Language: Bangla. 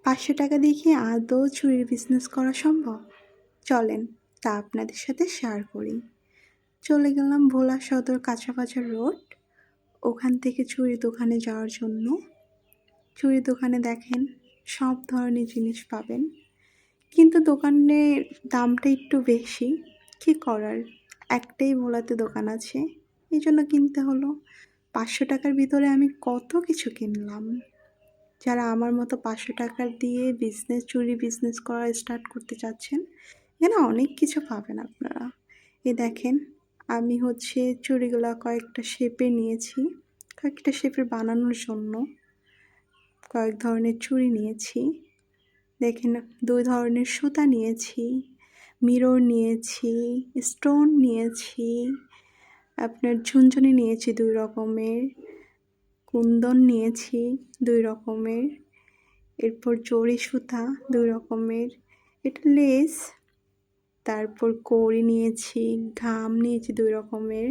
500 টাকা দিয়ে কি আদৌ চুড়ির বিজনেস করা সম্ভব? চলেন তা আপনাদের সাথে শেয়ার করি। চলে গেলাম ভোলা সদর কাঁচা বাজার রোড, ওখান থেকে চুড়ি দোকানে যাওয়ার জন্য। চুড়ি দোকানে দেখেন সব ধরনের জিনিস পাবেন, কিন্তু দোকানের দামটা একটু বেশি। কী করার, একটাই ভোলাতে দোকান আছে, এই জন্য কিনতে হলো। 500 টাকার ভিতরে আমি কত কিছু কিনলাম। যারা আমার মতো 500 টাকা দিয়ে চুড়ি বিজনেস করা স্টার্ট করতে চাচ্ছেন, এখানে অনেক কিছু পাবেন আপনারা। এই দেখেন, আমি চুড়িগুলো কয়েকটা শেপে নিয়েছি, কয়েকটা শেপের বানানোর জন্য কয়েক ধরনের চুড়ি নিয়েছি। দেখেন, 2 ধরনের সুতা নিয়েছি, মিরর নিয়েছি, স্টোন নিয়েছি, আপনার ঝুনঝুনি নিয়েছি 2 রকমের, কুন্দন নিয়েছি 2 রকমের, এরপর জরি সুতা 2 রকমের, এটা লেস, তারপর কড়ি নিয়েছি, ঘাম নিয়েছি 2 রকমের,